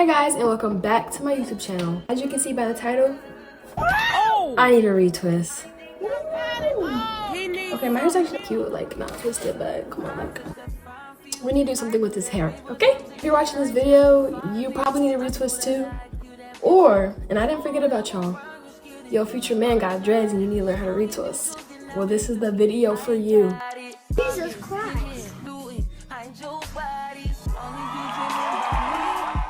guys, and welcome back to my YouTube channel. As you can see by the title, I need a retwist. Okay, my hair's actually cute, like not twisted, but come on, like we need to do something with this hair, okay? If you're watching this video, you probably need a retwist too. Or, and I didn't forget about y'all, your future man got dreads and you need to learn how to retwist. Well, this is the video for you. Jesus Christ.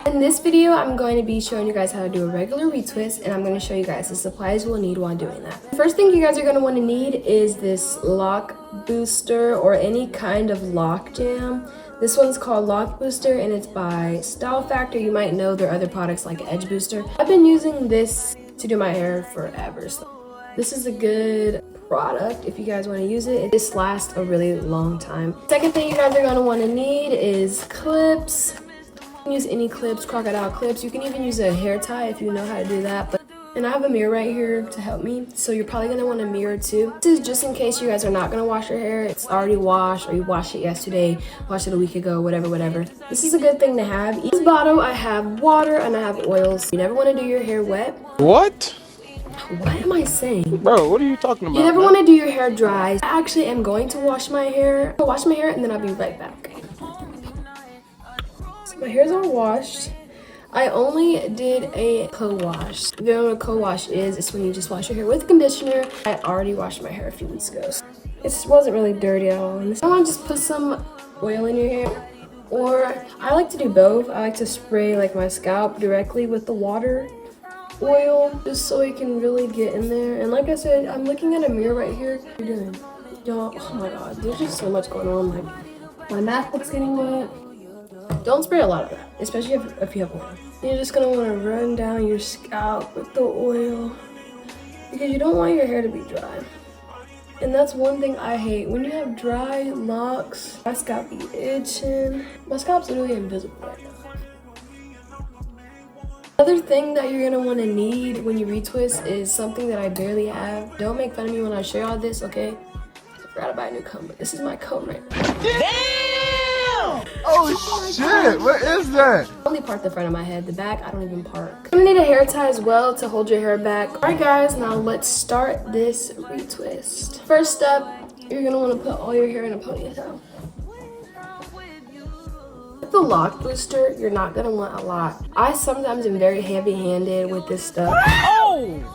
In this video, I'm going to be showing you guys how to do a regular retwist, and I'm going to show you guys the supplies we'll need while doing that. The first thing you guys are going to want to need is this lock booster or any kind of lock jam. This one's called Lock Booster and it's by Style Factor. You might know there are other products like Edge Booster. I've been using this to do my hair forever. So this is a good product if you guys want to use it. This lasts a really long time. Second thing you guys are going to want to need is clips. You can use any clips, crocodile clips. You can even use a hair tie if you know how to do that. And I have a mirror right here to help me, so you're probably going to want a mirror too. This is just in case you guys are not going to wash your hair. It's already washed, or you washed it yesterday, washed it a week ago, whatever. This is a good thing to have. In this bottle, I have water and I have oils. You never want to do your hair wet. What? What am I saying? Bro, what are you talking about? You never want to do your hair dry. I actually am going to wash my hair. I'll wash my hair and then I'll be right back. So my hair's all washed. I only did a co-wash. If you don't know what a co-wash is, it's when you just wash your hair with conditioner. I already washed my hair a few weeks ago. It wasn't really dirty at all. I want to just put some oil in your hair. Or I like to do both. I like to spray like my scalp directly with the water oil, just so it can really get in there. And like I said, I'm looking at a mirror right here. What are you doing? Y'all, oh my god, there's just so much going on. Like, my MacBook's getting wet. Don't spray a lot of that, especially if you have oil. You're just gonna want to run down your scalp with the oil because you don't want your hair to be dry. And that's one thing I hate. When you have dry locks, my scalp be itching. My scalp's literally invisible right now. Another thing that you're gonna want to need when you retwist is something that I barely have. Don't make fun of me when I show y'all this, okay? I forgot to buy a new comb, but this is my comb right now. Oh shit, what is that? I only part the front of my head. The back, I don't even part. You're gonna need a hair tie as well to hold your hair back. All right, guys, now let's start this retwist. First step, you're gonna want to put all your hair in a ponytail. With the lock booster, you're not gonna want a lot. I sometimes am very heavy-handed with this stuff.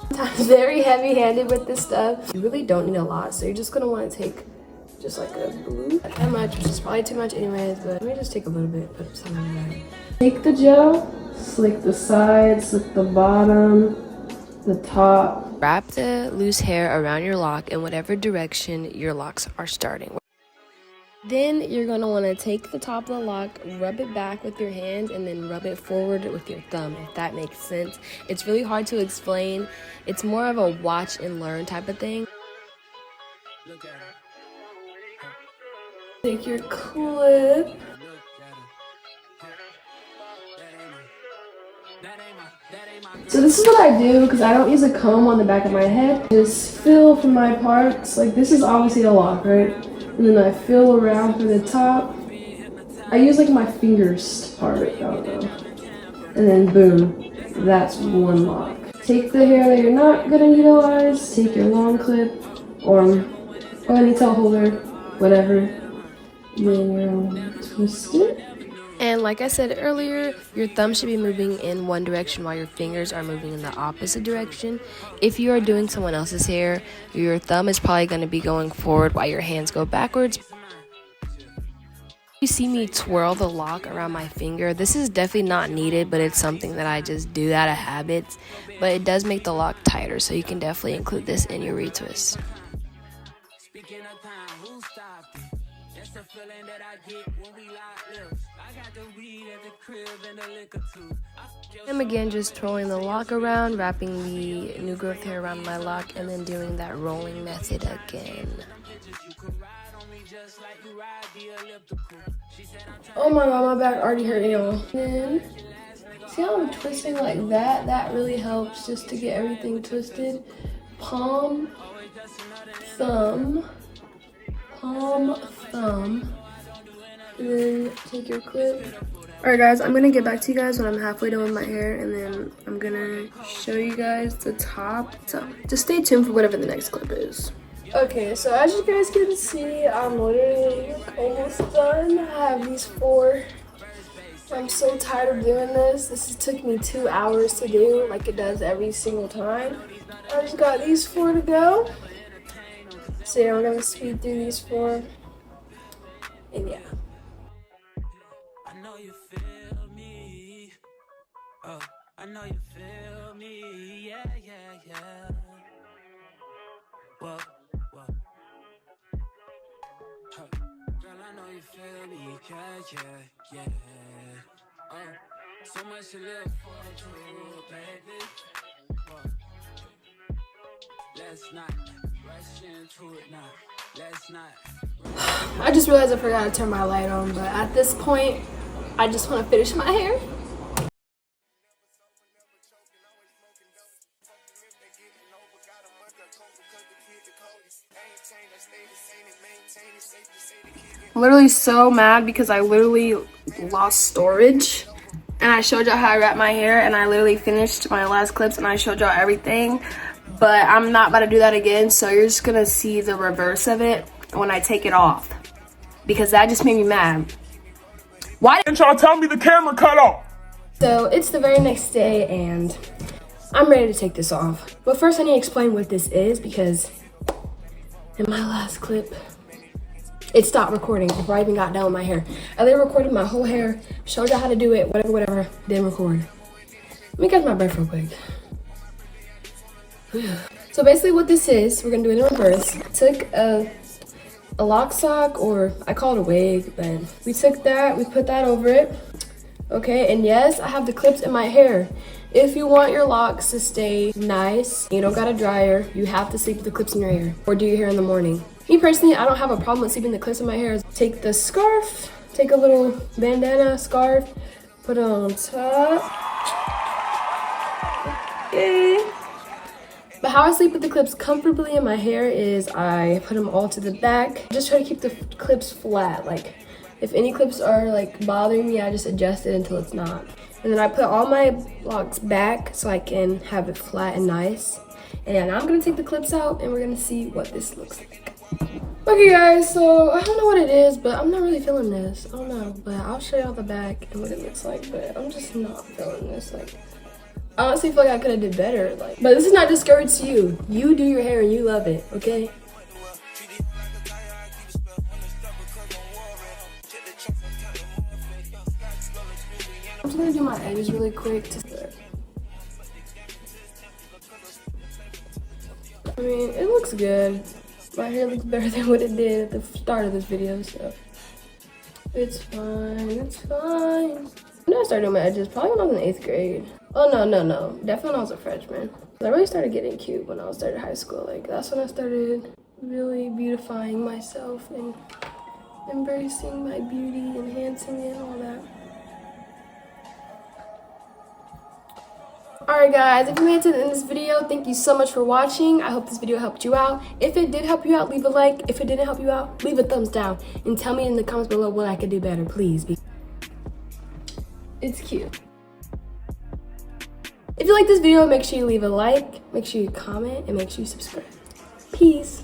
Sometimes very heavy-handed with this stuff. You really don't need a lot, so you're just gonna want to take just like a blue. Not that much, which is probably too much anyways, but let me just take a little bit, put some in there. Take the gel, slick the sides, slick the bottom, the top. Wrap the loose hair around your lock in whatever direction your locks are starting. Then you're gonna wanna take the top of the lock, rub it back with your hands, and then rub it forward with your thumb, if that makes sense. It's really hard to explain. It's more of a watch and learn type of thing. Take your clip. So this is what I do because I don't use a comb on the back of my head. Just feel from my parts. Like this is obviously the lock, right? And then I feel around from the top. I use like my fingers to part it, I don't know. And then boom, that's one lock. Take the hair that you're not gonna utilize, take your long clip or ponytail holder, whatever. Then you're gonna twist it. And like I said earlier, your thumb should be moving in one direction while your fingers are moving in the opposite direction. If you are doing someone else's hair, your thumb is probably going to be going forward while your hands go backwards. You see me twirl the lock around my finger. This is definitely not needed, but it's something that I just do out of habit. But it does make the lock tighter, so you can definitely include this in your retwist. I'm again just twirling the lock around, wrapping the new growth hair around my lock, and then doing that rolling method again. Oh my god, my back already hurting, y'all. Then, see how I'm twisting like that? That really helps just to get everything twisted. Palm, thumb, and then take your clip, Alright guys, I'm gonna get back to you guys when I'm halfway done with my hair, and then I'm gonna show you guys the top. So just stay tuned for whatever the next clip is. Okay, so as you guys can see, I'm literally almost done. I have these 4. I'm so tired of doing this. This took me 2 hours to do, like it does every single time. I just got these 4 to go. So yeah, we're gonna speed through these 4. And yeah. I know you feel me. Oh, I know you feel me. Yeah, yeah, yeah. Whoa, whoa. Huh. Girl, I know you feel me. Yeah, yeah, yeah. Oh, so much to live for, true, baby. Whoa. Let's not rush into it now. Let's not. I just realized I forgot to turn my light on, but at this point, I just want to finish my hair. I'm literally so mad because I literally lost storage, and I showed y'all how I wrap my hair, and I literally finished my last clips and I showed y'all everything, but I'm not about to do that again. So you're just gonna see the reverse of it when I take it off, because that just made me mad. Why Didn't y'all tell me the camera cut off? So it's the very next day and I'm ready to take this off. But first I need to explain what this is, because in my last clip, it stopped recording before I even got done with my hair. I literally recorded my whole hair, showed y'all how to do it, whatever, didn't record. Let me catch my breath real quick. So basically what this is, we're gonna do it in reverse. Took a lock sock, or I call it a wig, but we took that, we put that over it. Okay, and yes, I have the clips in my hair. If you want your locks to stay nice, you don't got a dryer, you have to sleep with the clips in your hair, or do your hair in the morning. Me personally, I don't have a problem with sleeping the clips in my hair. Take the scarf, take a little bandana scarf, put it on top. Okay. But how I sleep with the clips comfortably in my hair is I put them all to the back. Just try to keep the clips flat. Like, if any clips are like bothering me, I just adjust it until it's not. And then I put all my locks back so I can have it flat and nice. And I'm gonna take the clips out and we're gonna see what this looks like. Okay guys, so I don't know what it is, but I'm not really feeling this. I don't know, but I'll show y'all the back and what it looks like, but I'm just not feeling this. Like, I honestly feel like I could have did better. Like, but this is not discouraged to you. You do your hair and you love it, okay? I'm just gonna do my edges really quick to start. I mean, it looks good. My hair looks better than what it did at the start of this video, so it's fine, it's fine. When I started doing my edges, probably when I was in 8th grade. Oh, no. Definitely when I was a freshman. I really started getting cute when I started high school. Like, that's when I started really beautifying myself and embracing my beauty, enhancing it, and all that. Alright guys, if you made it to the end of this video, thank you so much for watching. I hope this video helped you out. If it did help you out, leave a like. If it didn't help you out, leave a thumbs down. And tell me in the comments below what I could do better, please. It's cute. If you like this video, make sure you leave a like, make sure you comment, and make sure you subscribe. Peace.